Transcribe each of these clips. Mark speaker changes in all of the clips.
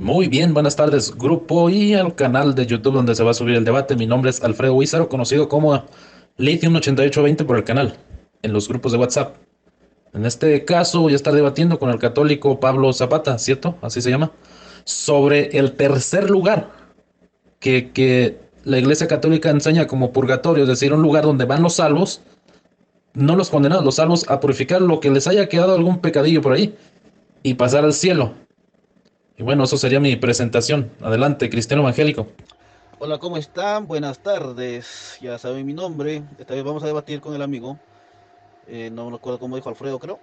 Speaker 1: Muy bien, buenas tardes, grupo y al canal de YouTube donde se va a subir el debate. Mi nombre es Alfredo Huizaro, conocido como Lithium8820 por el canal, en los grupos de WhatsApp. En este caso voy a estar debatiendo con el católico Pablo Zapata, ¿cierto? Así se llama, sobre el tercer lugar que la Iglesia Católica enseña como purgatorio, es decir, un lugar donde van los salvos, no los condenados, los salvos a purificar lo que les haya quedado algún pecadillo por ahí y pasar al cielo. Y bueno, eso sería mi presentación. Adelante, Cristiano Evangélico.
Speaker 2: Hola, ¿cómo están? Buenas tardes. Ya saben mi nombre. Esta vez vamos a debatir con el amigo. No me acuerdo cómo dijo Alfredo, creo.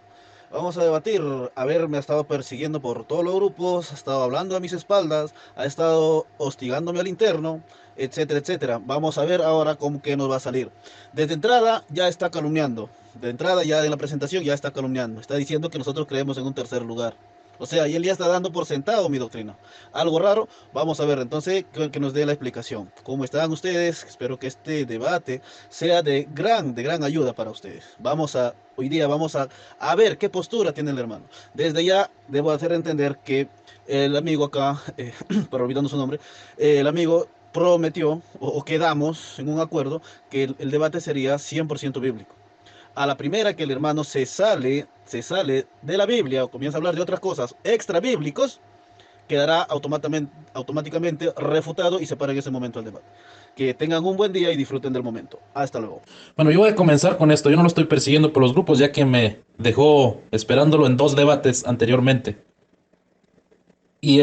Speaker 2: Vamos a debatir. A ver, me ha estado persiguiendo por todos los grupos, ha estado hablando a mis espaldas, ha estado hostigándome al interno, etcétera, etcétera. Vamos a ver ahora cómo que nos va a salir. Desde entrada ya está calumniando. De entrada ya en la presentación ya está calumniando. Está diciendo que nosotros creemos en un tercer lugar. O sea, y él ya está dando por sentado mi doctrina. Algo raro. Vamos a ver entonces que nos dé la explicación. ¿Cómo están ustedes? Espero que este debate sea de gran ayuda para ustedes. Hoy día vamos a ver qué postura tiene el hermano. Desde ya debo hacer entender que el amigo acá, para olvidando su nombre, el amigo prometió o quedamos en un acuerdo que el debate sería 100% bíblico. A la primera que el hermano se sale de la Biblia o comienza a hablar de otras cosas extra bíblicos, quedará automáticamente refutado y se para en ese momento el debate. Que tengan un buen día y disfruten del momento. Hasta luego.
Speaker 1: Bueno, yo voy a comenzar con esto. Yo no lo estoy persiguiendo por los grupos, ya que me dejó esperándolo en dos debates anteriormente. Y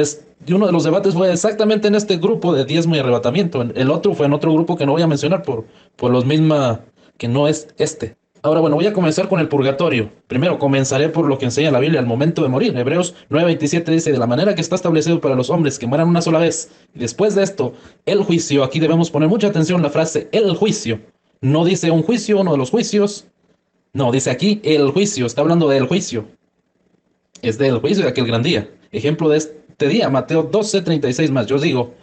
Speaker 1: uno de los debates fue exactamente en este grupo de diezmo y arrebatamiento. El otro fue en otro grupo que no voy a mencionar por los misma que no es este. Ahora, bueno, voy a comenzar con el purgatorio. Primero, comenzaré por lo que enseña la Biblia al momento de morir. Hebreos 9:27 dice, de la manera que está establecido para los hombres que mueran una sola vez. Y después de esto, el juicio. Aquí debemos poner mucha atención la frase el juicio. No dice un juicio, uno de los juicios. No, dice aquí el juicio. Está hablando del juicio. Es del juicio de aquel gran día. Ejemplo de este día, Mateo 12:36 más. Yo os digo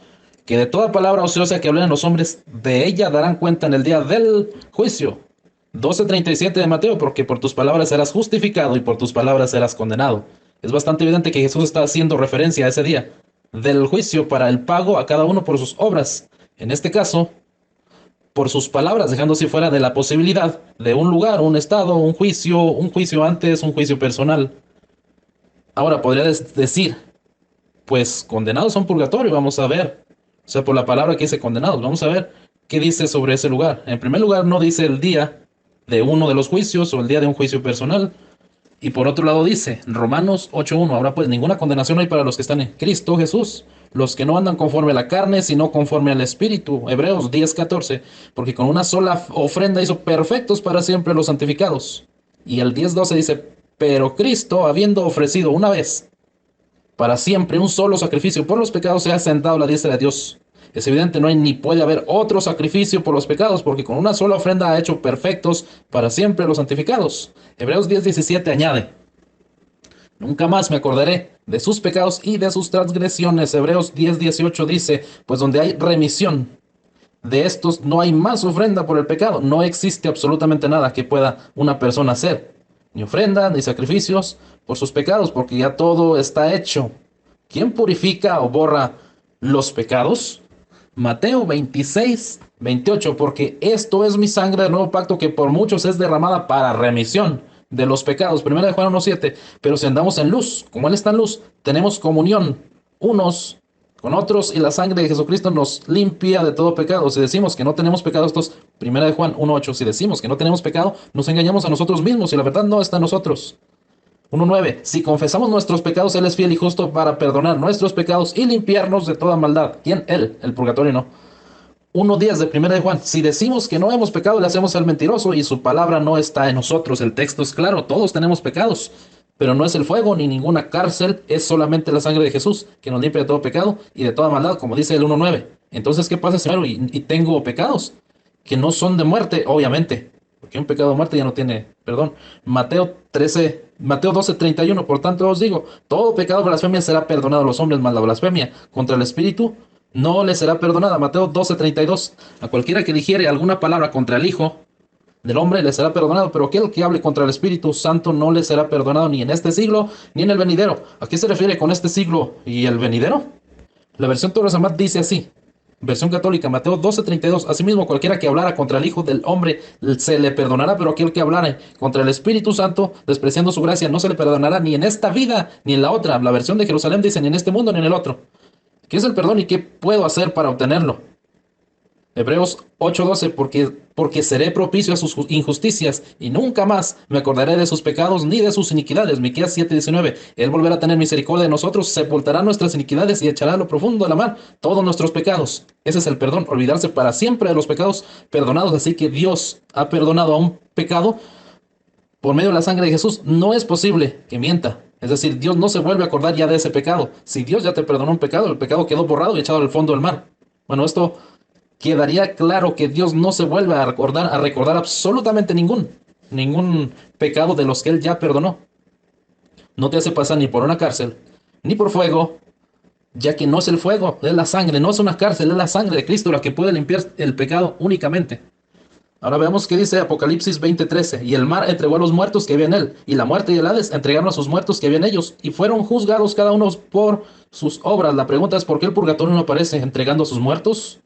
Speaker 1: que de toda palabra ociosa que hablen los hombres, de ella darán cuenta en el día del juicio. 12:37 de Mateo, porque por tus palabras serás justificado y por tus palabras serás condenado. Es bastante evidente que Jesús está haciendo referencia a ese día del juicio para el pago a cada uno por sus obras. En este caso, por sus palabras, dejando así fuera de la posibilidad de un lugar, un estado, un juicio antes, un juicio personal. Ahora podría decir, pues condenados son purgatorio, vamos a ver. O sea, por la palabra que dice condenados, vamos a ver qué dice sobre ese lugar. En primer lugar, no dice el día de uno de los juicios o el día de un juicio personal. Y por otro lado dice, Romanos 8:1, ahora pues ninguna condenación hay para los que están en Cristo Jesús, los que no andan conforme a la carne, sino conforme al Espíritu. Hebreos 10:14, porque con una sola ofrenda hizo perfectos para siempre los santificados. Y el 10:12 dice, pero Cristo, habiendo ofrecido una vez para siempre un solo sacrificio por los pecados, se ha sentado a la diestra de Dios. Es evidente, no hay ni puede haber otro sacrificio por los pecados, porque con una sola ofrenda ha hecho perfectos para siempre los santificados. Hebreos 10:17 añade, nunca más me acordaré de sus pecados y de sus transgresiones. Hebreos 10:18 dice, pues donde hay remisión de estos no hay más ofrenda por el pecado. No existe absolutamente nada que pueda una persona hacer, ni ofrenda, ni sacrificios por sus pecados, porque ya todo está hecho. ¿Quién purifica o borra los pecados? Mateo 26:28, porque esto es mi sangre del nuevo pacto que por muchos es derramada para remisión de los pecados. Primera de Juan 1:7, pero si andamos en luz, como Él está en luz, tenemos comunión unos con otros y la sangre de Jesucristo nos limpia de todo pecado. Si decimos que no tenemos pecado, esto es Primera de Juan 1:8, si decimos que no tenemos pecado, nos engañamos a nosotros mismos y la verdad no está en nosotros. 1:9, si confesamos nuestros pecados, Él es fiel y justo para perdonar nuestros pecados y limpiarnos de toda maldad. ¿Quién? Él, el purgatorio no. 1:10 de Primera de Juan, si decimos que no hemos pecado, le hacemos al mentiroso y su palabra no está en nosotros. El texto es claro, todos tenemos pecados, pero no es el fuego ni ninguna cárcel, es solamente la sangre de Jesús que nos limpia de todo pecado y de toda maldad, como dice el 1:9. Entonces, ¿qué pasa, Señor? Y tengo pecados que no son de muerte, obviamente, porque un pecado de muerte ya no tiene perdón. Mateo 12:31, por tanto os digo, todo pecado de blasfemia será perdonado a los hombres, mas la blasfemia contra el Espíritu no le será perdonada. Mateo 12:32, a cualquiera que dijere alguna palabra contra el Hijo del hombre le será perdonado, pero aquel que hable contra el Espíritu Santo no le será perdonado ni en este siglo ni en el venidero. ¿A qué se refiere con este siglo y el venidero? La versión Torres Amat dice así. Versión católica, Mateo 12:32. Asimismo, cualquiera que hablara contra el Hijo del Hombre se le perdonará, pero aquel que hablare contra el Espíritu Santo, despreciando su gracia, no se le perdonará ni en esta vida ni en la otra. La versión de Jerusalén dice ni en este mundo ni en el otro. ¿Qué es el perdón y qué puedo hacer para obtenerlo? Hebreos 8:12, porque seré propicio a sus injusticias y nunca más me acordaré de sus pecados ni de sus iniquidades. Miqueas 7:19, Él volverá a tener misericordia de nosotros, sepultará nuestras iniquidades y echará a lo profundo de la mar todos nuestros pecados. Ese es el perdón, olvidarse para siempre de los pecados perdonados. Así que Dios ha perdonado a un pecado por medio de la sangre de Jesús. No es posible que mienta. Es decir, Dios no se vuelve a acordar ya de ese pecado. Si Dios ya te perdonó un pecado, el pecado quedó borrado y echado al fondo del mar. Bueno, esto quedaría claro que Dios no se vuelve a recordar absolutamente ningún pecado de los que Él ya perdonó. No te hace pasar ni por una cárcel, ni por fuego, ya que no es el fuego, es la sangre, no es una cárcel, es la sangre de Cristo la que puede limpiar el pecado únicamente. Ahora veamos qué dice Apocalipsis 20:13. Y el mar entregó a los muertos que había en él, y la muerte y el Hades entregaron a sus muertos que había en ellos, y fueron juzgados cada uno por sus obras. La pregunta es, ¿por qué el purgatorio no aparece entregando a sus muertos?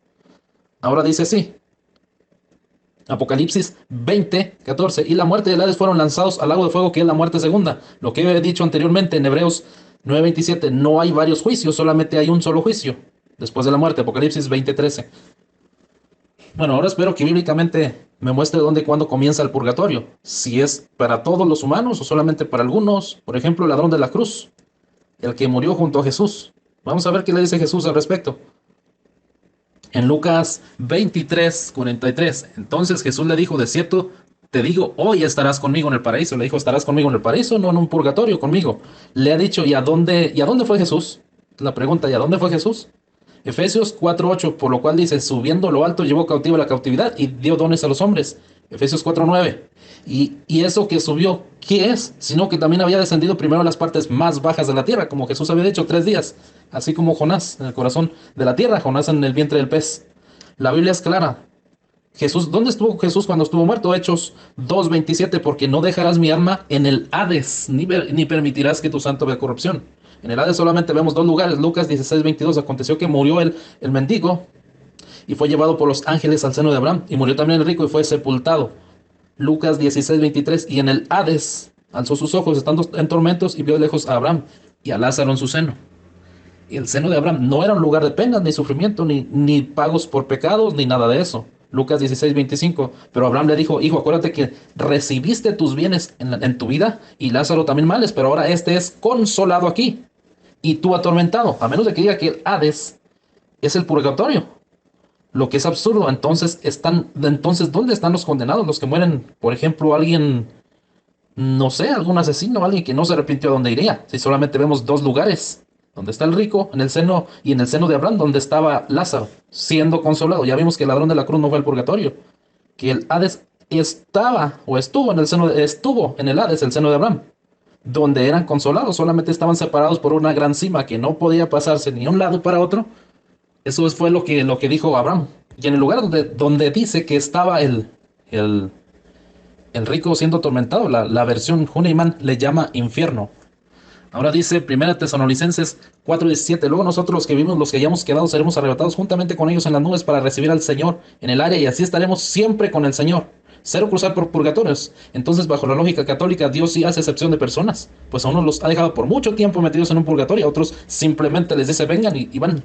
Speaker 1: Ahora dice así, Apocalipsis 20:14. Y la muerte y el Hades fueron lanzados al lago de fuego, que es la muerte segunda. Lo que he dicho anteriormente en Hebreos 9:27. No hay varios juicios, solamente hay un solo juicio después de la muerte. Apocalipsis 20:13. Bueno, ahora espero que bíblicamente me muestre dónde y cuándo comienza el purgatorio. Si es para todos los humanos o solamente para algunos. Por ejemplo, el ladrón de la cruz, el que murió junto a Jesús. Vamos a ver qué le dice Jesús al respecto. En Lucas 23:43. Entonces Jesús le dijo, de cierto te digo, hoy estarás conmigo en el paraíso. Le dijo, estarás conmigo en el paraíso, no en un purgatorio, conmigo. Le ha dicho, ¿y a dónde fue Jesús? La pregunta, ¿y a dónde fue Jesús? Efesios 4:8, por lo cual dice, subiendo lo alto llevó cautivo la cautividad y dio dones a los hombres. Efesios 4:9. Y eso que subió, ¿qué es? Sino que también había descendido primero a las partes más bajas de la tierra, como Jesús había dicho 3 días, así como Jonás en el corazón de la tierra, Jonás en el vientre del pez. La Biblia es clara. Jesús, ¿dónde estuvo Jesús cuando estuvo muerto? Hechos 2:27, porque no dejarás mi alma en el Hades, ni permitirás que tu santo vea corrupción. En el Hades solamente vemos 2 lugares. Lucas 16:22, aconteció que murió el mendigo y fue llevado por los ángeles al seno de Abraham, y murió también el rico y fue sepultado. Lucas 16:23, y en el Hades alzó sus ojos estando en tormentos y vio lejos a Abraham y a Lázaro en su seno. Y el seno de Abraham no era un lugar de penas, ni sufrimiento, ni pagos por pecados, ni nada de eso. Lucas 16:25. Pero Abraham le dijo, hijo, acuérdate que recibiste tus bienes en tu vida, y Lázaro también males, pero ahora este es consolado aquí, y tú atormentado. A menos de que diga que el Hades es el purgatorio, lo que es absurdo. Entonces, ¿dónde están los condenados? Los que mueren, por ejemplo, alguien, no sé, algún asesino, alguien que no se arrepintió, ¿a dónde iría? Si solamente vemos 2 lugares, donde está el rico, en el seno, y en el seno de Abraham, donde estaba Lázaro, siendo consolado. Ya vimos que el ladrón de la cruz no fue al purgatorio, que el Hades estuvo en el Hades, el seno de Abraham, donde eran consolados, solamente estaban separados por una gran cima que no podía pasarse ni a un lado para otro. Eso fue lo que dijo Abraham. Y en el lugar donde dice que estaba el, el rico siendo atormentado, la versión Huneimán le llama infierno. Ahora dice 1 Tesalonicenses 4:17, luego nosotros los que vivimos, los que hayamos quedado, seremos arrebatados juntamente con ellos en las nubes para recibir al Señor en el aire, y así estaremos siempre con el Señor. Cero cruzar por purgatorios. Entonces, bajo la lógica católica, Dios sí hace excepción de personas, pues a unos los ha dejado por mucho tiempo metidos en un purgatorio, a otros simplemente les dice vengan y van.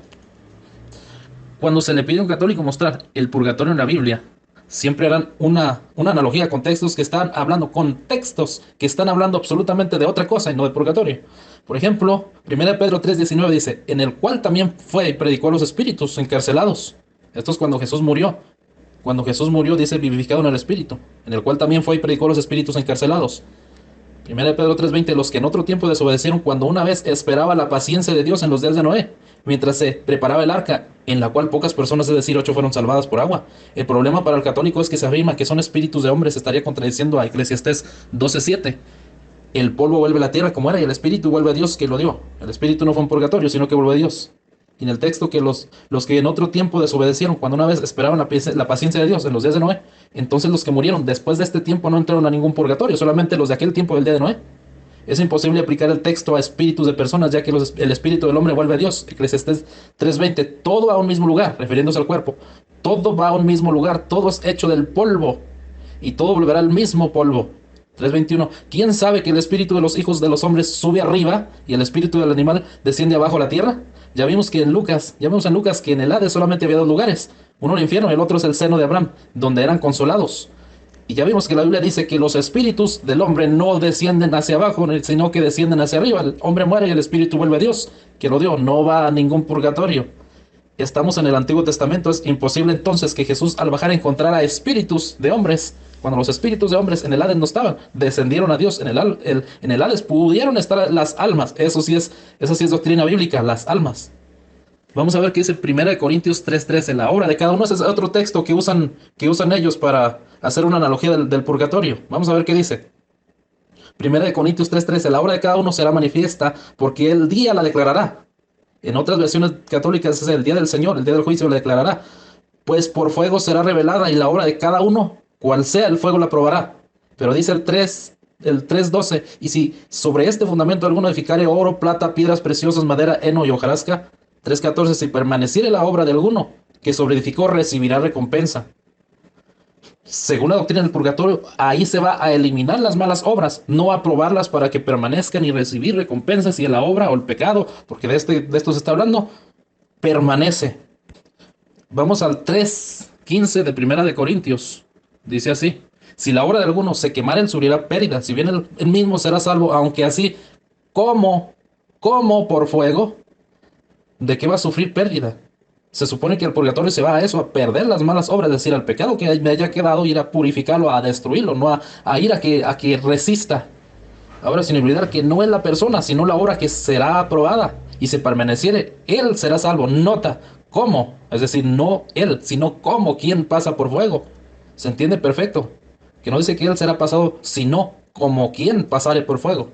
Speaker 1: Cuando se le pide a un católico mostrar el purgatorio en la Biblia, siempre harán una analogía con textos que están hablando absolutamente de otra cosa y no de purgatorio. Por ejemplo, 1 Pedro 3:19 dice, en el cual también fue y predicó a los espíritus encarcelados. Esto es cuando Jesús murió. Cuando Jesús murió, dice vivificado en el espíritu, en el cual también fue y predicó a los espíritus encarcelados. 1 Pedro 3:20, los que en otro tiempo desobedecieron cuando una vez esperaba la paciencia de Dios en los días de Noé, mientras se preparaba el arca, en la cual pocas personas, es decir, 8, fueron salvadas por agua. El problema para el católico es que se afirma que son espíritus de hombres, estaría contradiciendo a Eclesiastés 12:7. El polvo vuelve a la tierra como era, y el espíritu vuelve a Dios que lo dio. El espíritu no fue un purgatorio, sino que vuelve a Dios. Y en el texto que los que en otro tiempo desobedecieron, cuando una vez esperaban la paciencia de Dios en los días de Noé, entonces los que murieron después de este tiempo no entraron a ningún purgatorio, solamente los de aquel tiempo del día de Noé. Es imposible aplicar el texto a espíritus de personas, ya que el espíritu del hombre vuelve a Dios. Eclesiastés 3:20, todo va a un mismo lugar, refiriéndose al cuerpo. Todo va a un mismo lugar, todo es hecho del polvo y todo volverá al mismo polvo. 3:21, ¿quién sabe que el espíritu de los hijos de los hombres sube arriba y el espíritu del animal desciende abajo a la tierra? Ya vimos en Lucas que en el Hades solamente había dos lugares, uno el infierno y el otro es el seno de Abraham, donde eran consolados. Y ya vimos que la Biblia dice que los espíritus del hombre no descienden hacia abajo, sino que descienden hacia arriba. El hombre muere y el espíritu vuelve a Dios, que lo dio, no va a ningún purgatorio. Estamos en el Antiguo Testamento, es imposible entonces que Jesús al bajar encontrara espíritus de hombres, cuando los espíritus de hombres en el Hades no estaban, descendieron a Dios, en el Hades pudieron estar las almas, eso sí es doctrina bíblica, las almas. Vamos a ver qué dice 1 Corintios 3:13, la obra de cada uno. Ese es otro texto que usan ellos para hacer una analogía del purgatorio. Vamos a ver qué dice. 1 Corintios 3:13, la obra de cada uno será manifiesta porque el día la declarará. En otras versiones católicas es el día del Señor, el día del juicio la declarará. Pues por fuego será revelada y la obra de cada uno, cual sea el fuego la probará. Pero dice el 3:12, y si sobre este fundamento alguno edificare oro, plata, piedras preciosas, madera, heno y hojarasca. 3:14, si permaneciere la obra de alguno que sobreedificó, recibirá recompensa. Según la doctrina del purgatorio, ahí se va a eliminar las malas obras, no a probarlas para que permanezcan y recibir recompensas si la obra o el pecado, porque de esto se está hablando, permanece. Vamos al 3:15 de Primera de Corintios. Dice así: si la obra de alguno se quemara, él sufrirá pérdida, si bien él mismo será salvo, aunque así como por fuego. ¿De qué va a sufrir pérdida? Se supone que el purgatorio se va a eso, a perder las malas obras, es decir, al pecado que me haya quedado, ir a purificarlo, a destruirlo, no a ir a que resista. Ahora, sin olvidar que no es la persona, sino la obra que será aprobada. Y si permaneciere, él será salvo. Nota, ¿cómo? Es decir, no él, sino cómo, quién pasa por fuego. ¿Se entiende perfecto? Que no dice que él será pasado, sino como quien pasare por fuego.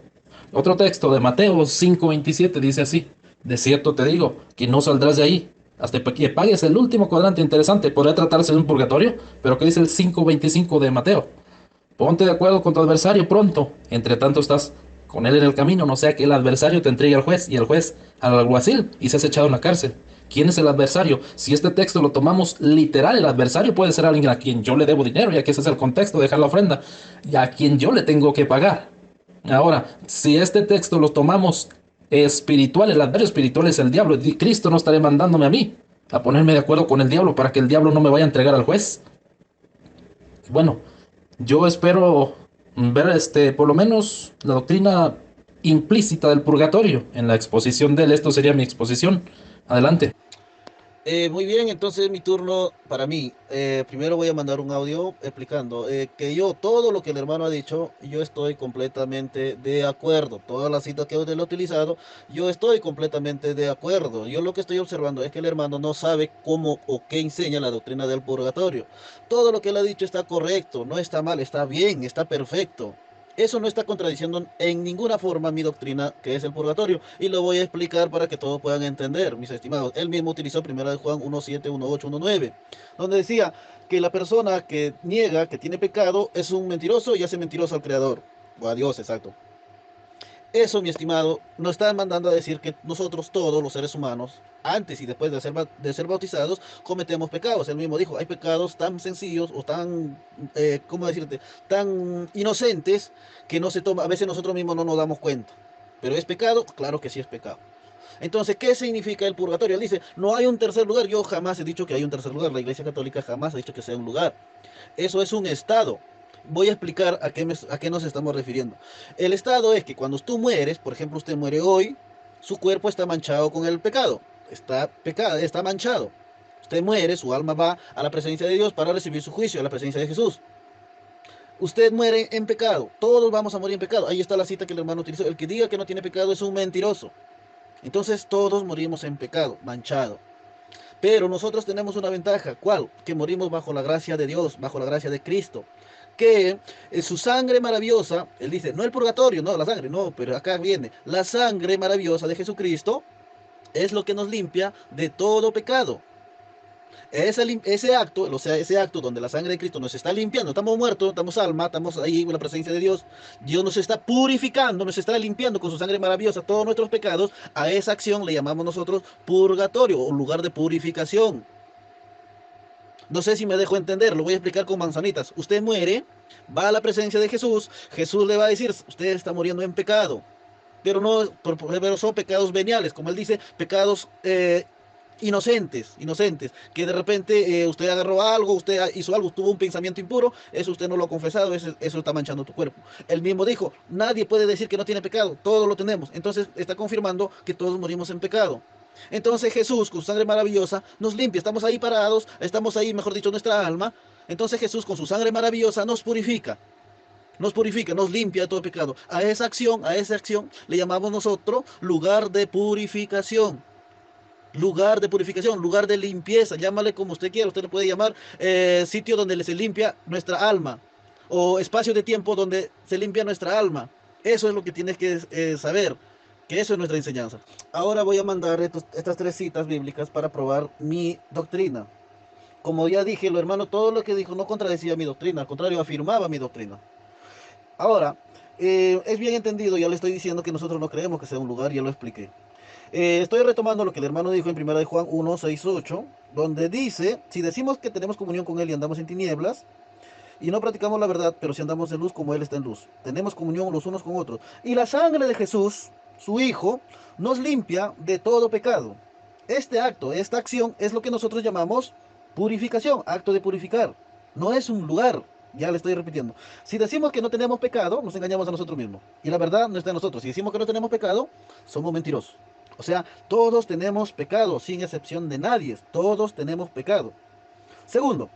Speaker 1: Otro texto de Mateo 5:27 dice así: de cierto te digo, que no saldrás de ahí hasta que pagues el último cuadrante. Interesante, podría tratarse de un purgatorio, pero ¿qué dice el 5:25 de Mateo? Ponte de acuerdo con tu adversario pronto, entre tanto estás con él en el camino, no sea que el adversario te entregue al juez y el juez al alguacil y seas echado en la cárcel. ¿Quién es el adversario? Si este texto lo tomamos literal, el adversario puede ser alguien a quien yo le debo dinero, ya que ese es el contexto de dejar la ofrenda, y a quien yo le tengo que pagar. Ahora, si este texto lo tomamos espiritual, el adversario espiritual es el diablo. Cristo no estará mandándome a mí a ponerme de acuerdo con el diablo para que el diablo no me vaya a entregar al juez. Bueno, yo espero ver por lo menos la doctrina implícita del purgatorio en la exposición de él. Esto sería mi exposición. Adelante.
Speaker 2: Muy bien, entonces mi turno para mí. Primero voy a mandar un audio explicando que yo, todo lo que el hermano ha dicho, yo estoy completamente de acuerdo. Todas las citas que él ha utilizado, yo estoy completamente de acuerdo. Yo lo que estoy observando es que el hermano no sabe cómo o qué enseña la doctrina del purgatorio. Todo lo que él ha dicho está correcto, no está mal, está bien, está perfecto. Eso no está contradiciendo en ninguna forma mi doctrina, que es el purgatorio, y lo voy a explicar para que todos puedan entender, mis estimados. Él mismo utilizó 1 Juan 1:7, 1:8, 1:9, donde decía que la persona que niega que tiene pecado es un mentiroso y hace mentiroso al Creador, o a Dios, exacto. Eso, mi estimado, nos está mandando a decir que nosotros todos los seres humanos, antes y después de ser bautizados, cometemos pecados. Él mismo dijo, hay pecados tan sencillos o tan, ¿cómo decirte?, tan inocentes que no se toma, a veces nosotros mismos no nos damos cuenta. Pero es pecado, claro que sí es pecado. Entonces, ¿qué significa el purgatorio? Él dice, no hay un tercer lugar. Yo jamás he dicho que hay un tercer lugar. La Iglesia Católica jamás ha dicho que sea un lugar. Eso es un estado. Voy a explicar a qué nos estamos refiriendo. El estado es que cuando tú mueres, por ejemplo, usted muere hoy, su cuerpo está manchado con el pecado. Está manchado. Usted muere, su alma va a la presencia de Dios para recibir su juicio, a la presencia de Jesús. Usted muere en pecado. Todos vamos a morir en pecado. Ahí está la cita que el hermano utilizó. El que diga que no tiene pecado es un mentiroso. Entonces todos morimos en pecado, manchado. Pero nosotros tenemos una ventaja. ¿Cuál? Que morimos bajo la gracia de Dios, bajo la gracia de Cristo. Que su sangre maravillosa, él dice, no el purgatorio, no la sangre, no, pero acá viene, la sangre maravillosa de Jesucristo es lo que nos limpia de todo pecado. Ese acto, o sea, ese acto donde la sangre de Cristo nos está limpiando, estamos muertos, estamos alma, estamos ahí en la presencia de Dios, Dios nos está purificando, nos está limpiando con su sangre maravillosa todos nuestros pecados, a esa acción le llamamos nosotros purgatorio o lugar de purificación. No sé si me dejo entender, lo voy a explicar con manzanitas. Usted muere, va a la presencia de Jesús, Jesús le va a decir, usted está muriendo en pecado, pero no, pero son pecados veniales, como él dice, pecados inocentes, que de repente usted agarró algo, usted hizo algo, tuvo un pensamiento impuro, eso usted no lo ha confesado, eso está manchando tu cuerpo. Él mismo dijo, nadie puede decir que no tiene pecado, todos lo tenemos. Entonces está confirmando que todos morimos en pecado. Entonces Jesús, con su sangre maravillosa, nos limpia, estamos ahí parados, estamos ahí, mejor dicho, nuestra alma. Entonces Jesús, con su sangre maravillosa, nos purifica, nos limpia de todo pecado. A esa acción le llamamos nosotros lugar de purificación. Lugar de purificación, lugar de limpieza, llámale como usted quiera, usted le puede llamar sitio donde se limpia nuestra alma, o espacio de tiempo donde se limpia nuestra alma. Eso es lo que tienes que saber, que eso es nuestra enseñanza. Ahora voy a mandar estas tres citas bíblicas para probar mi doctrina. Como ya dije, lo hermano, todo lo que dijo no contradecía mi doctrina, al contrario, afirmaba mi doctrina. Ahora, es bien entendido, ya le estoy diciendo que nosotros no creemos que sea un lugar, ya lo expliqué. Estoy retomando lo que el hermano dijo en 1 de Juan 1, 6, 8, donde dice, si decimos que tenemos comunión con Él y andamos en tinieblas, y no practicamos la verdad, pero si andamos en luz como Él está en luz, tenemos comunión los unos con otros. Y la sangre de Jesús, su Hijo, nos limpia de todo pecado. Este acto, esta acción, es lo que nosotros llamamos purificación, acto de purificar. No es un lugar, ya le estoy repitiendo. Si decimos que no tenemos pecado, nos engañamos a nosotros mismos. Y la verdad no está en nosotros. Si decimos que no tenemos pecado, somos mentirosos. O sea, todos tenemos pecado, sin excepción de nadie. Todos tenemos pecado. Segundo,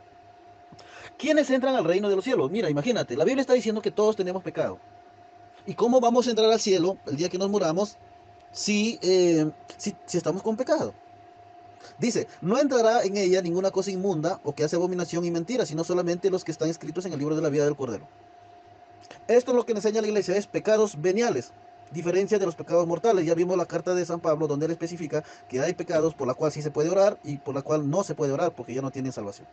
Speaker 2: ¿quiénes entran al reino de los cielos? Mira, imagínate, la Biblia está diciendo que todos tenemos pecado. ¿Y cómo vamos a entrar al cielo el día que nos muramos si estamos con pecado? Dice, no entrará en ella ninguna cosa inmunda o que hace abominación y mentira, sino solamente los que están escritos en el libro de la vida del Cordero. Esto es lo que enseña la iglesia, es pecados veniales, diferencia de los pecados mortales. Ya vimos la carta de San Pablo donde él especifica que hay pecados por la cual sí se puede orar y por la cual no se puede orar porque ya no tienen salvación.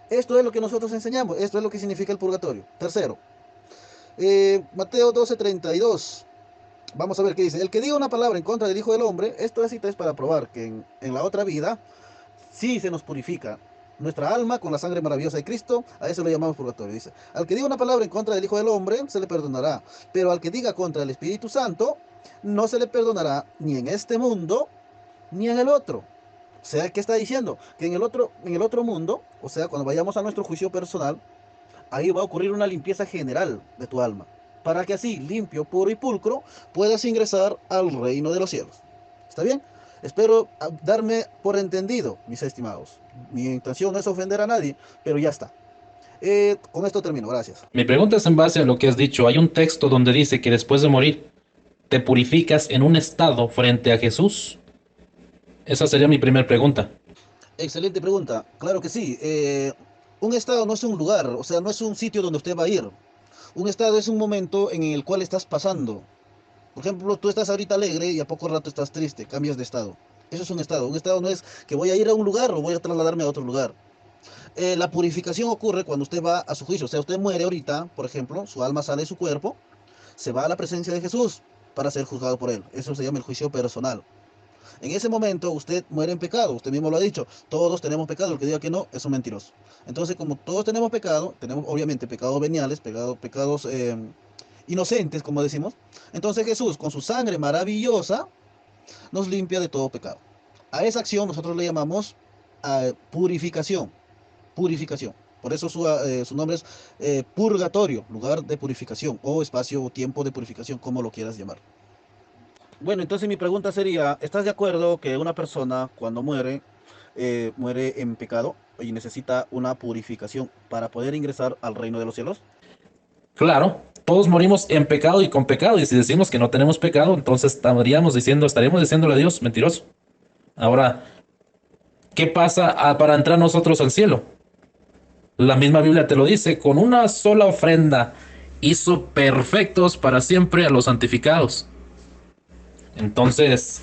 Speaker 2: Esto es lo que nosotros enseñamos, esto es lo que significa el purgatorio. Tercero, Mateo 12:32. Vamos a ver qué dice. El que diga una palabra en contra del Hijo del Hombre, esto es para probar que en la otra vida sí se nos purifica nuestra alma con la sangre maravillosa de Cristo, a eso le llamamos purgatorio. Dice, al que diga una palabra en contra del Hijo del Hombre, se le perdonará, pero al que diga contra el Espíritu Santo, no se le perdonará ni en este mundo, ni en el otro. O sea, ¿qué está diciendo? Que en el otro mundo, o sea, cuando vayamos a nuestro juicio personal, ahí va a ocurrir una limpieza general de tu alma, para que así, limpio, puro y pulcro, puedas ingresar al reino de los cielos. ¿Está bien? Espero darme por entendido, mis estimados. Mi intención no es ofender a nadie, pero ya está. Con esto termino, gracias.
Speaker 1: Mi pregunta es en base a lo que has dicho. Hay un texto donde dice que después de morir te purificas en un estado frente a Jesús. Esa sería mi primera pregunta.
Speaker 2: Excelente pregunta. Claro que sí. Un estado no es un lugar, o sea, no es un sitio donde usted va a ir. Un estado es un momento en el cual estás pasando. Por ejemplo, tú estás ahorita alegre y a poco rato estás triste, cambias de estado. Eso es un estado. Un estado no es que voy a ir a un lugar o voy a trasladarme a otro lugar. La purificación ocurre cuando usted va a su juicio. O sea, usted muere ahorita, por ejemplo, su alma sale de su cuerpo, se va a la presencia de Jesús para ser juzgado por él. Eso se llama el juicio personal. En ese momento usted muere en pecado, usted mismo lo ha dicho, todos tenemos pecado, el que diga que no es un mentiroso. Entonces, como todos tenemos pecado, tenemos obviamente pecados veniales, pecados inocentes, como decimos, entonces Jesús con su sangre maravillosa nos limpia de todo pecado. A esa acción nosotros le llamamos purificación, purificación. Por eso su nombre es purgatorio, lugar de purificación, o espacio o tiempo de purificación, como lo quieras llamar. Bueno, entonces mi pregunta sería, ¿estás de acuerdo que una persona cuando muere, muere en pecado y necesita una purificación para poder ingresar al reino de los cielos?
Speaker 1: Claro, todos morimos en pecado y con pecado. Y si decimos que no tenemos pecado, entonces estaríamos diciéndole a Dios mentiroso. Ahora, ¿qué pasa para entrar nosotros al cielo? La misma Biblia te lo dice, con una sola ofrenda hizo perfectos para siempre a los santificados. Entonces,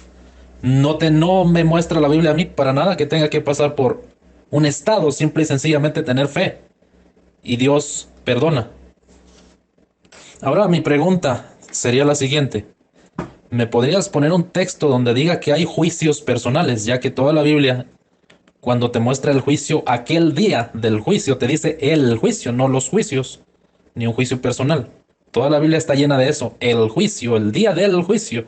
Speaker 1: no me muestra la Biblia a mí para nada que tenga que pasar por un estado, simple y sencillamente tener fe. Y Dios perdona. Ahora mi pregunta sería la siguiente. ¿Me podrías poner un texto donde diga que hay juicios personales, ya que toda la Biblia, cuando te muestra el juicio, aquel día del juicio, te dice el juicio, no los juicios, ni un juicio personal? Toda la Biblia está llena de eso, el juicio, el día del juicio.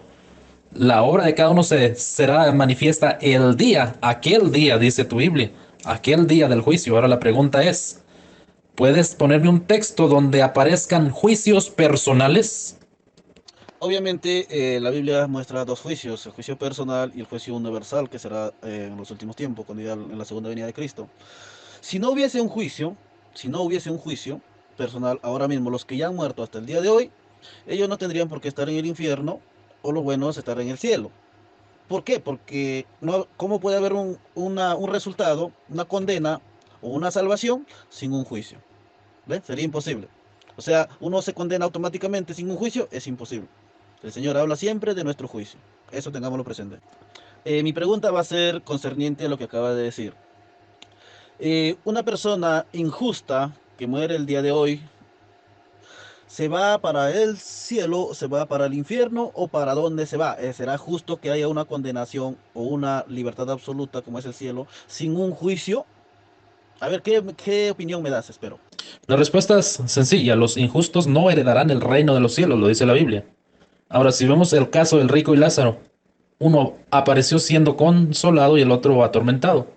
Speaker 1: La obra de cada uno será manifiesta el día, aquel día, dice tu Biblia, aquel día del juicio. Ahora la pregunta es, ¿puedes ponerme un texto donde aparezcan juicios personales?
Speaker 2: Obviamente, la Biblia muestra dos juicios, el juicio personal y el juicio universal, que será en los últimos tiempos, cuando ya en la segunda venida de Cristo. Si no hubiese un juicio, si no hubiese un juicio personal, ahora mismo los que ya han muerto hasta el día de hoy, ellos no tendrían por qué estar en el infierno, o lo bueno es estar en el cielo. ¿Por qué? Porque no, ¿cómo puede haber un resultado, una condena o una salvación sin un juicio? ¿Ve? Sería imposible. O sea, uno se condena automáticamente sin un juicio, es imposible. El Señor habla siempre de nuestro juicio. Eso tengámoslo presente. Mi pregunta va a ser concerniente a lo que acaba de decir. Una persona injusta que muere el día de hoy, ¿se va para el cielo, se va para el infierno o para dónde se va? ¿Será justo que haya una condenación o una libertad absoluta como es el cielo sin un juicio? A ver, ¿qué opinión me das? Espero.
Speaker 1: La respuesta es sencilla, los injustos no heredarán el reino de los cielos, lo dice la Biblia. Ahora, si vemos el caso del rico y Lázaro, uno apareció siendo consolado y el otro atormentado.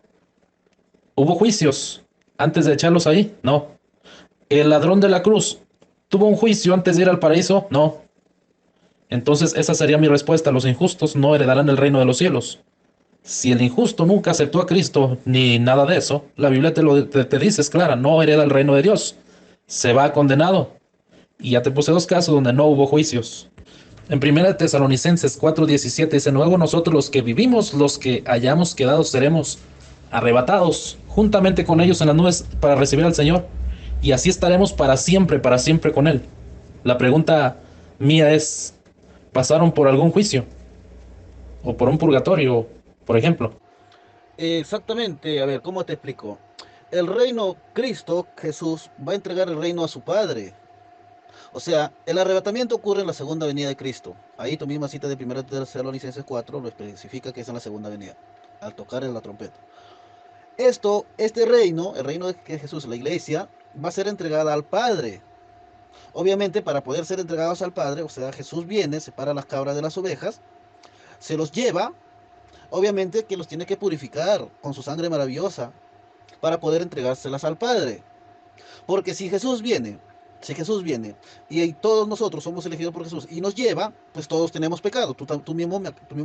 Speaker 1: ¿Hubo juicios antes de echarlos ahí? No. ¿El ladrón de la cruz tuvo un juicio antes de ir al paraíso? No. Entonces esa sería mi respuesta, los injustos no heredarán el reino de los cielos. Si el injusto nunca aceptó a Cristo ni nada de eso, la Biblia te dice, es clara, no hereda el reino de Dios. Se va condenado. Y ya te puse dos casos donde no hubo juicios. En 1 Tesalonicenses 4:17 dice, luego nosotros los que vivimos, los que hayamos quedado, seremos arrebatados juntamente con ellos en las nubes para recibir al Señor. Y así estaremos para siempre con Él. La pregunta mía es, ¿pasaron por algún juicio? ¿O por un purgatorio, por ejemplo?
Speaker 2: Exactamente, a ver, ¿cómo te explico? El reino, Cristo, Jesús, va a entregar el reino a su Padre. O sea, el arrebatamiento ocurre en la segunda venida de Cristo. Ahí tu misma cita de 1 Tesalonicenses 4 lo especifica que es en la segunda venida, al tocar en la trompeta. Este reino, el reino de Jesús, la iglesia, va a ser entregada al Padre. Obviamente, para poder ser entregados al Padre, o sea, Jesús viene, separa las cabras de las ovejas, se los lleva, obviamente que los tiene que purificar con su sangre maravillosa para poder entregárselas al Padre. Porque si Jesús viene y todos nosotros somos elegidos por Jesús y nos lleva, pues todos tenemos pecado. Tú mismo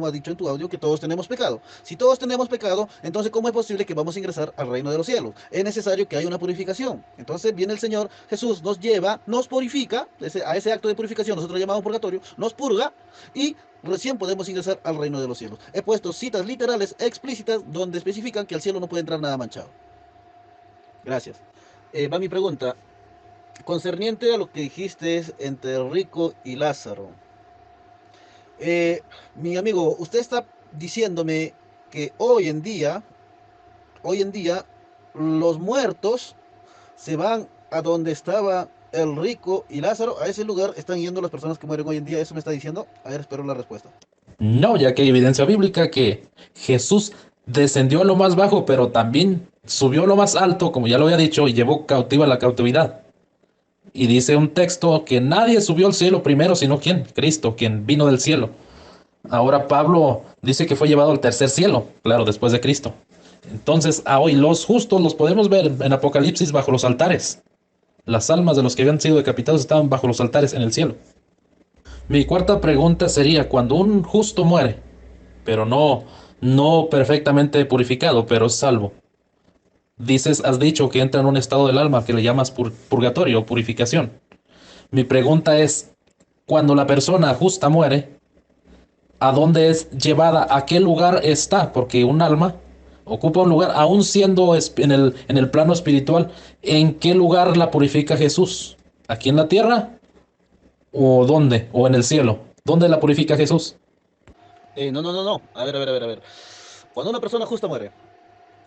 Speaker 2: has dicho en tu audio que todos tenemos pecado. Si todos tenemos pecado, entonces ¿cómo es posible que vamos a ingresar al reino de los cielos? Es necesario que haya una purificación. Entonces viene el Señor Jesús, nos lleva, nos purifica, a ese acto de purificación nosotros lo llamamos purgatorio, nos purga y recién podemos ingresar al reino de los cielos. He puesto citas literales explícitas donde especifican que al cielo no puede entrar nada manchado. Gracias. Va mi pregunta. Concerniente a lo que dijiste entre el rico y Lázaro. Mi amigo, usted está diciéndome que hoy en día, los muertos se van a donde estaba el rico y Lázaro. A ese lugar están yendo las personas que mueren hoy en día. ¿Eso me está diciendo? A ver, espero la respuesta.
Speaker 1: No, ya que hay evidencia bíblica que Jesús descendió a lo más bajo, pero también subió a lo más alto, como ya lo había dicho, y llevó cautiva la cautividad. Y dice un texto que nadie subió al cielo primero, sino ¿quién? Cristo, quien vino del cielo. Ahora Pablo dice que fue llevado al tercer cielo, claro, después de Cristo. Entonces, a hoy los justos los podemos ver en Apocalipsis bajo los altares. Las almas de los que habían sido decapitados estaban bajo los altares en el cielo. Mi cuarta pregunta sería, cuando un justo muere, pero no perfectamente purificado, pero salvo. Has dicho que entra en un estado del alma que le llamas purgatorio o purificación. Mi pregunta es, cuando la persona justa muere, ¿a dónde es llevada? ¿A qué lugar está? Porque un alma ocupa un lugar, aún siendo en el plano espiritual, ¿en qué lugar la purifica Jesús? ¿Aquí en la tierra? ¿O dónde? ¿O en el cielo? ¿Dónde la purifica Jesús?
Speaker 2: No, no, no, no. A ver, a ver, a ver, a ver. Cuando una persona justa muere,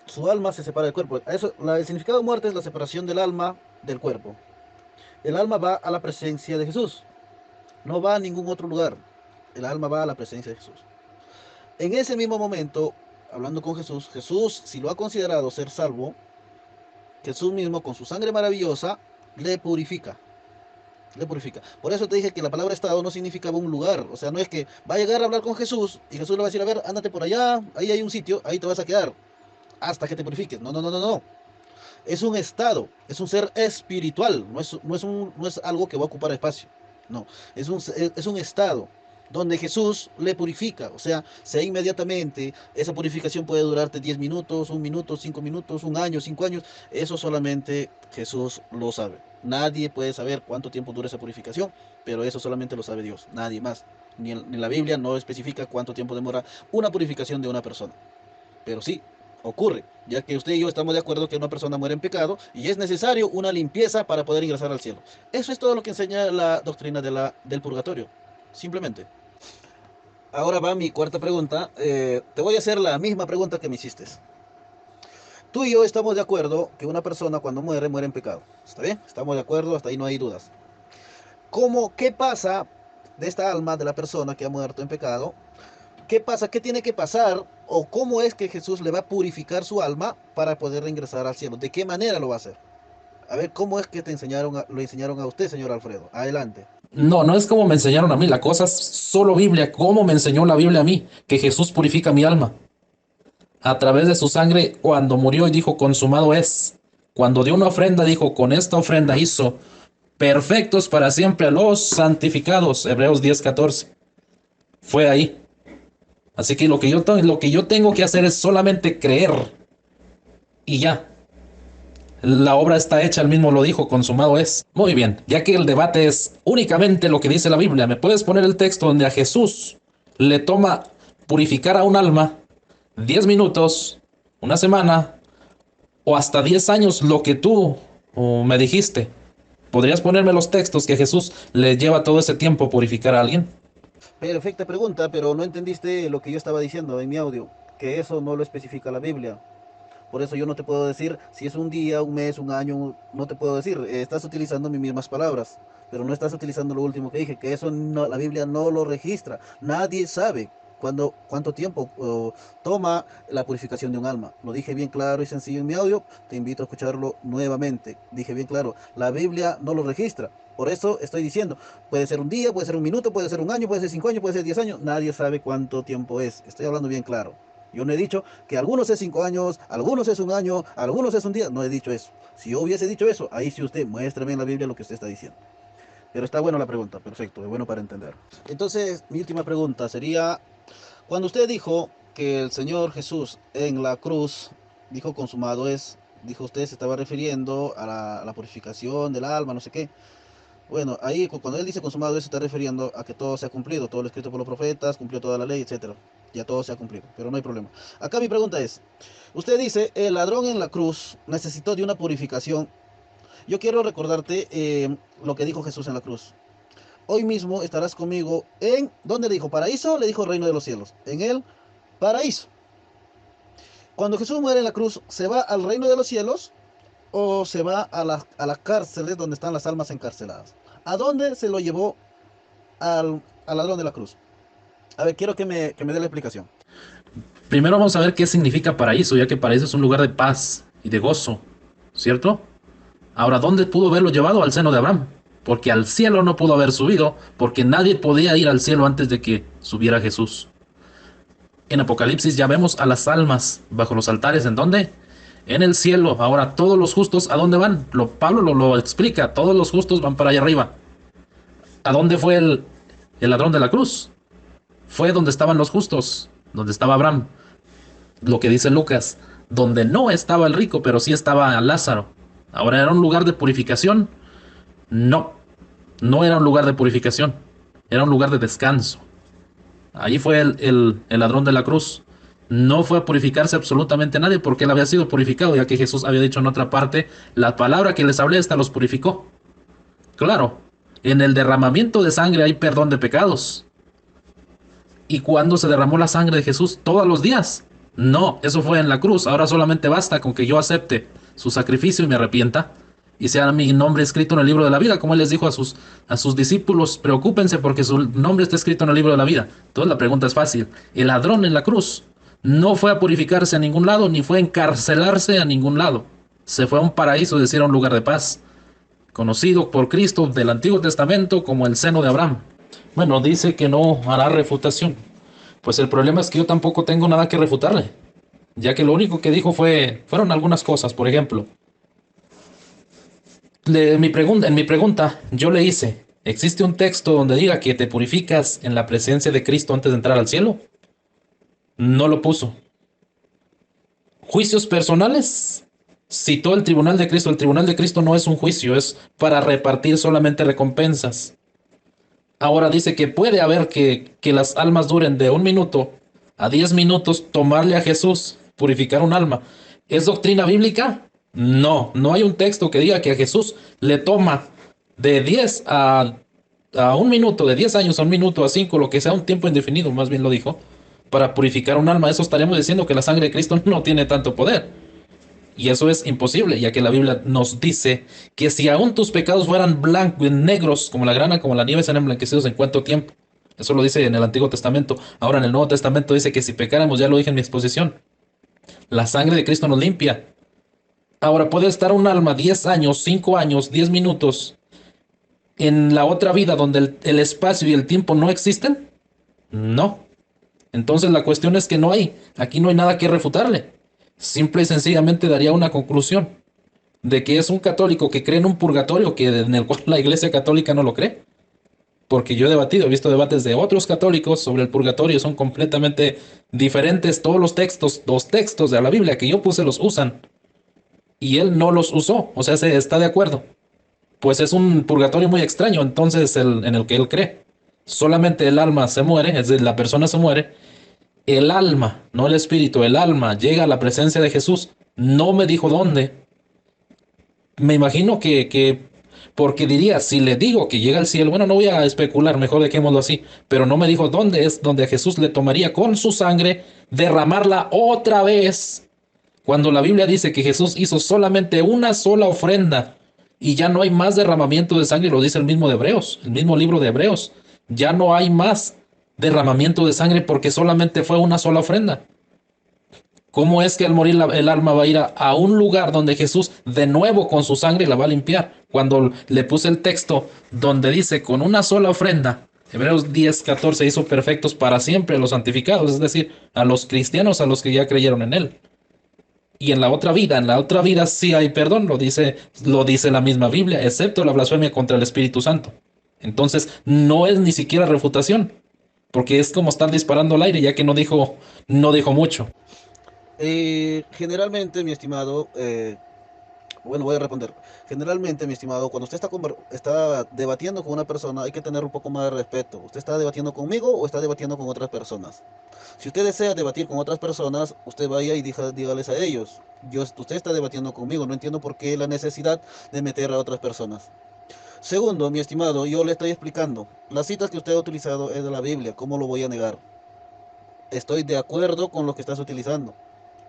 Speaker 2: su alma se separa del cuerpo. El significado de muerte es la separación del alma del cuerpo. El alma va a la presencia de Jesús, no va a ningún otro lugar. El alma va a la presencia de Jesús. En ese mismo momento, hablando con Jesús, Jesús, si lo ha considerado ser salvo, Jesús mismo con su sangre maravillosa le purifica. Le purifica. Por eso te dije que la palabra estado no significaba un lugar. O sea, no es que va a llegar a hablar con Jesús y Jesús le va a decir, a ver, ándate por allá, ahí hay un sitio, ahí te vas a quedar hasta que te purifiques. No, no, no, no, no. Es un estado, es un ser espiritual, no es algo que va a ocupar espacio. No, es un estado donde Jesús le purifica, o sea inmediatamente. Esa purificación puede durarte 10 minutos, 1 minuto, 5 minutos, 1 año, 5 años. Eso solamente Jesús lo sabe. Nadie puede saber cuánto tiempo dura esa purificación, pero eso solamente lo sabe Dios, nadie más. Ni la Biblia no especifica cuánto tiempo demora una purificación de una persona. Pero sí, ocurre, ya que usted y yo estamos de acuerdo que una persona muere en pecado y es necesario una limpieza para poder ingresar al cielo. Eso es todo lo que enseña la doctrina del purgatorio, simplemente. Ahora va mi cuarta pregunta. Te voy a hacer la misma pregunta que me hiciste. Tú y yo estamos de acuerdo que una persona cuando muere, muere en pecado. ¿Está bien? Estamos de acuerdo, hasta ahí no hay dudas. ¿Qué pasa de esta alma de la persona que ha muerto en pecado? ¿Qué pasa? ¿Qué tiene que pasar? ¿O cómo es que Jesús le va a purificar su alma para poder reingresar al cielo? ¿De qué manera lo va a hacer? A ver, ¿cómo es que lo enseñaron a usted, señor Alfredo? Adelante.
Speaker 1: No, no es como me enseñaron a mí, la cosa es solo Biblia, como me enseñó la Biblia a mí, que Jesús purifica mi alma a través de su sangre cuando murió y dijo, consumado es. Cuando dio una ofrenda, dijo, con esta ofrenda hizo perfectos para siempre a los santificados. Hebreos 10:14. Fue ahí. Así que lo que yo tengo que hacer es solamente creer y ya. La obra está hecha, él mismo lo dijo, consumado es. Muy bien, ya que el debate es únicamente lo que dice la Biblia, ¿me puedes poner el texto donde a Jesús le toma purificar a un alma 10 minutos, una semana o hasta 10 años, lo que tú me dijiste? ¿Podrías ponerme los textos que Jesús le lleva todo ese tiempo purificar a alguien?
Speaker 2: Perfecta pregunta, pero no entendiste lo que yo estaba diciendo en mi audio, que eso no lo especifica la Biblia. Por eso yo no te puedo decir si es un día, un mes, un año, no te puedo decir. Estás utilizando mis mismas palabras, pero no estás utilizando lo último que dije, que eso no, la Biblia no lo registra. Nadie sabe cuánto tiempo toma la purificación de un alma. Lo dije bien claro y sencillo en mi audio, te invito a escucharlo nuevamente. Dije bien claro, la Biblia no lo registra. Por eso estoy diciendo, puede ser un día, puede ser un minuto, puede ser un año, puede ser 5 años, puede ser 10 años. Nadie sabe cuánto tiempo es. Estoy hablando bien claro. Yo no he dicho que algunos es 5 años, algunos es un año, algunos es un día. No he dicho eso. Si yo hubiese dicho eso, ahí sí usted muéstrame en la Biblia lo que usted está diciendo. Pero está buena la pregunta, perfecto, es bueno para entender. Entonces, mi última pregunta sería, cuando usted dijo que el Señor Jesús en la cruz dijo consumado es, dijo usted se estaba refiriendo a la purificación del alma, no sé qué. Bueno, ahí cuando él dice consumado, él se está refiriendo a que todo se ha cumplido, todo lo escrito por los profetas, cumplió toda la ley, etcétera. Ya todo se ha cumplido, pero no hay problema. Acá mi pregunta es, usted dice, el ladrón en la cruz necesitó de una purificación. Yo quiero recordarte lo que dijo Jesús en la cruz. Hoy mismo estarás conmigo en, ¿dónde le dijo? ¿Paraíso? Le dijo reino de los cielos. En el paraíso. Cuando Jesús muere en la cruz, ¿se va al reino de los cielos o se va a las cárceles donde están las almas encarceladas? ¿A dónde se lo llevó al ladrón de la cruz? A ver, quiero que me dé la explicación.
Speaker 1: Primero vamos a ver qué significa paraíso, ya que paraíso es un lugar de paz y de gozo, ¿cierto? Ahora, ¿dónde pudo haberlo llevado? Al seno de Abraham. Porque al cielo no pudo haber subido, porque nadie podía ir al cielo antes de que subiera Jesús. En Apocalipsis ya vemos a las almas bajo los altares. ¿En dónde? En el cielo. Ahora, todos los justos, ¿a dónde van? Pablo lo explica. Todos los justos van para allá arriba. ¿A dónde fue el ladrón de la cruz? Fue donde estaban los justos, donde estaba Abraham. Lo que dice Lucas, donde no estaba el rico, pero sí estaba Lázaro. Ahora, ¿era un lugar de purificación? No, no era un lugar de purificación, era un lugar de descanso. Allí fue el ladrón de la cruz. No fue a purificarse absolutamente nadie porque él había sido purificado, ya que Jesús había dicho en otra parte, la palabra que les hablé, esta los purificó. Claro, en el derramamiento de sangre hay perdón de pecados. ¿Y cuándo se derramó la sangre de Jesús? Todos los días. No, eso fue en la cruz. Ahora solamente basta con que yo acepte su sacrificio y me arrepienta y sea mi nombre escrito en el libro de la vida, como él les dijo a sus discípulos, preocúpense porque su nombre está escrito en el libro de la vida. Entonces la pregunta es fácil. El ladrón en la cruz no fue a purificarse a ningún lado, ni fue a encarcelarse a ningún lado. Se fue a un paraíso, es decir, a un lugar de paz, conocido por Cristo del Antiguo Testamento como el seno de Abraham. Bueno, dice que no hará refutación. Pues el problema es que yo tampoco tengo nada que refutarle, ya que lo único que dijo fueron algunas cosas. Por ejemplo, en mi pregunta yo le hice, ¿existe un texto donde diga que te purificas en la presencia de Cristo antes de entrar al cielo? No lo puso. Juicios personales. Citó el tribunal de Cristo. El tribunal de Cristo no es un juicio, es para repartir solamente recompensas. Ahora dice que puede haber que las almas duren de 1 minuto a 10 minutos, tomarle a Jesús, purificar un alma. ¿Es doctrina bíblica? No, no hay un texto que diga que a Jesús le toma de 10 a 1 minuto, de 10 años a 1 minuto, a 5, lo que sea, un tiempo indefinido, más bien lo dijo, para purificar un alma. Eso estaremos diciendo que la sangre de Cristo no tiene tanto poder. Y eso es imposible, ya que la Biblia nos dice que si aún tus pecados fueran blancos, negros como la grana, como la nieve, serán emblanquecidos en cuánto tiempo. Eso lo dice en el Antiguo Testamento. Ahora en el Nuevo Testamento dice que si pecáramos, ya lo dije en mi exposición, la sangre de Cristo nos limpia. Ahora puede estar un alma 10 años, 5 años, 10 minutos en la otra vida donde el espacio y el tiempo no existen. No. Entonces la cuestión es que aquí no hay nada que refutarle. Simple y sencillamente daría una conclusión de que es un católico que cree en un purgatorio en el cual la Iglesia Católica no lo cree. Porque yo he debatido, he visto debates de otros católicos sobre el purgatorio, son completamente diferentes. Todos los textos de la Biblia que yo puse los usan y él no los usó, o sea, se está de acuerdo. Pues es un purgatorio muy extraño, entonces en el que él cree. Solamente el alma se muere, es decir, la persona se muere, el alma, no el espíritu, el alma llega a la presencia de Jesús. No me dijo dónde. Me imagino porque diría, si le digo que llega al cielo, bueno, no voy a especular, mejor dejémoslo así, pero no me dijo dónde es donde Jesús le tomaría con su sangre, derramarla otra vez, cuando la Biblia dice que Jesús hizo solamente una sola ofrenda y ya no hay más derramamiento de sangre, lo dice el mismo de Hebreos, el mismo libro de Hebreos, ya no hay más derramamiento de sangre porque solamente fue una sola ofrenda. ¿Cómo es que al morir el alma va a ir a un lugar donde Jesús de nuevo con su sangre la va a limpiar? Cuando le puse el texto donde dice con una sola ofrenda, Hebreos 10:14 hizo perfectos para siempre a los santificados, es decir, a los cristianos, a los que ya creyeron en él. Y en la otra vida sí hay perdón, lo dice la misma Biblia, excepto la blasfemia contra el Espíritu Santo. Entonces, no es ni siquiera refutación, porque es como estar disparando al aire, ya que no dijo mucho.
Speaker 2: Generalmente, mi estimado, bueno, voy a responder. Generalmente, mi estimado, cuando usted está debatiendo con una persona, hay que tener un poco más de respeto. ¿Usted está debatiendo conmigo o está debatiendo con otras personas? Si usted desea debatir con otras personas, usted vaya y dígales a ellos. Usted está debatiendo conmigo, no entiendo por qué la necesidad de meter a otras personas. Segundo, mi estimado, yo le estoy explicando. Las citas que usted ha utilizado es de la Biblia, ¿cómo lo voy a negar? Estoy de acuerdo con lo que estás utilizando.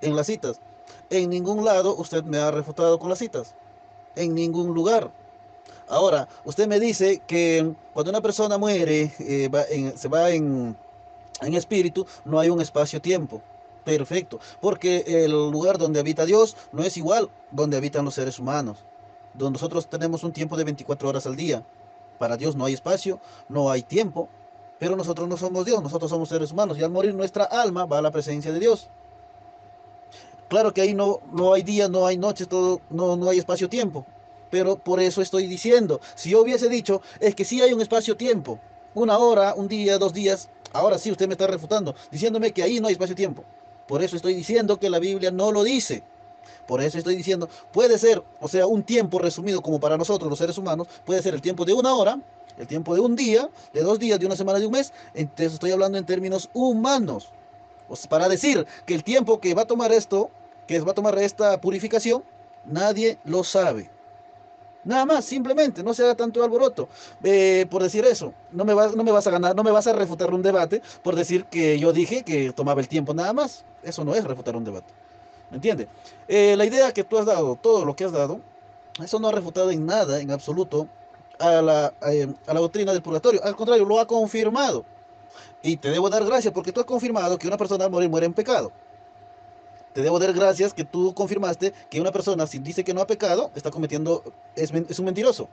Speaker 2: En las citas. En ningún lado usted me ha refutado con las citas. En ningún lugar. Ahora, usted me dice que cuando una persona muere, se va en espíritu, no hay un espacio-tiempo. Perfecto. Porque el lugar donde habita Dios no es igual donde habitan los seres humanos. Donde nosotros tenemos un tiempo de 24 horas al día. Para Dios no hay espacio, no hay tiempo. Pero nosotros no somos Dios, nosotros somos seres humanos. Y al morir nuestra alma va a la presencia de Dios. Claro que ahí no hay días, no hay noches, no hay espacio-tiempo. Pero por eso estoy diciendo, si yo hubiese dicho, es que sí hay un espacio-tiempo, 1 hora, un día, 2 días, ahora sí usted me está refutando, diciéndome que ahí no hay espacio-tiempo. Por eso estoy diciendo que la Biblia no lo dice. Por eso estoy diciendo, puede ser, o sea, un tiempo resumido como para nosotros los seres humanos, puede ser el tiempo de 1 hora, el tiempo de un día, de 2 días, de una semana, de un mes. Entonces estoy hablando en términos humanos. O sea, para decir que el tiempo que va a tomar esto, que va a tomar esta purificación, nadie lo sabe. Nada más, simplemente, no se haga tanto alboroto por decir eso. No me vas a ganar, no me vas a refutar un debate por decir que yo dije que tomaba el tiempo nada más. Eso no es refutar un debate. ¿Me entiende? La idea que tú has dado, todo lo que has dado, eso no ha refutado en nada, en absoluto, a la doctrina del purgatorio. Al contrario, lo ha confirmado. Y te debo dar gracias porque tú has confirmado que una persona al morir muere en pecado. Te debo dar gracias que tú confirmaste que una persona, si dice que no ha pecado, está cometiendo, es un mentiroso.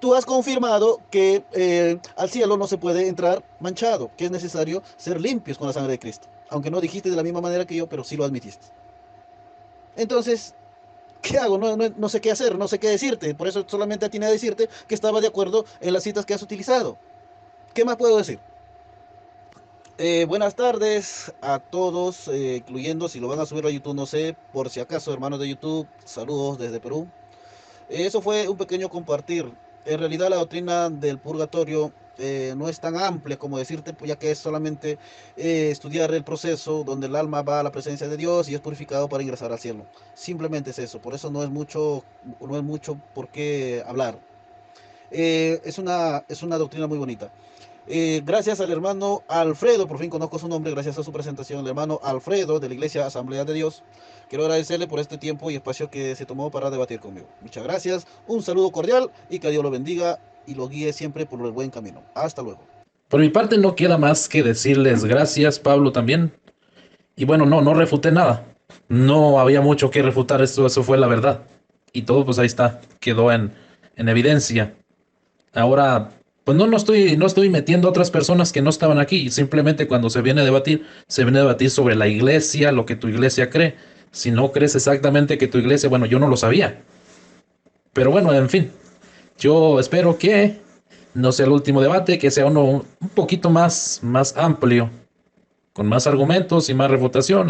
Speaker 2: Tú has confirmado que al cielo no se puede entrar manchado, que es necesario ser limpios con la sangre de Cristo. Aunque no dijiste de la misma manera que yo, pero sí lo admitiste. Entonces, ¿qué hago? No sé qué hacer, no sé qué decirte. Por eso solamente atiné a decirte que estaba de acuerdo en las citas que has utilizado. ¿Qué más puedo decir? Buenas tardes a todos, incluyendo si lo van a subir a YouTube, no sé, por si acaso, hermanos de YouTube, saludos desde Perú. Eso fue un pequeño compartir. En realidad la doctrina del purgatorio no es tan amplia como decirte, pues, ya que es solamente estudiar el proceso donde el alma va a la presencia de Dios y es purificado para ingresar al cielo. Simplemente es eso, por eso no es mucho por qué hablar. Es una doctrina muy bonita. Gracias al hermano Alfredo, por fin conozco su nombre, gracias a su presentación, el hermano Alfredo de la Iglesia Asamblea de Dios. Quiero agradecerle por este tiempo y espacio que se tomó para debatir conmigo. Muchas gracias, un saludo cordial y que Dios lo bendiga y lo guíe siempre por el buen camino. Hasta luego.
Speaker 1: Por mi parte no queda más que decirles gracias, Pablo, también. Y bueno, no refuté nada. No había mucho que refutar, eso fue la verdad. Y todo pues ahí está, quedó en evidencia. Ahora, pues no estoy metiendo a otras personas que no estaban aquí. Simplemente cuando se viene a debatir sobre la iglesia, lo que tu iglesia cree. Si no crees exactamente que tu iglesia, bueno, yo no lo sabía. Pero bueno, en fin, yo espero que no sea el último debate, que sea uno un poquito más amplio, con más argumentos y más refutación.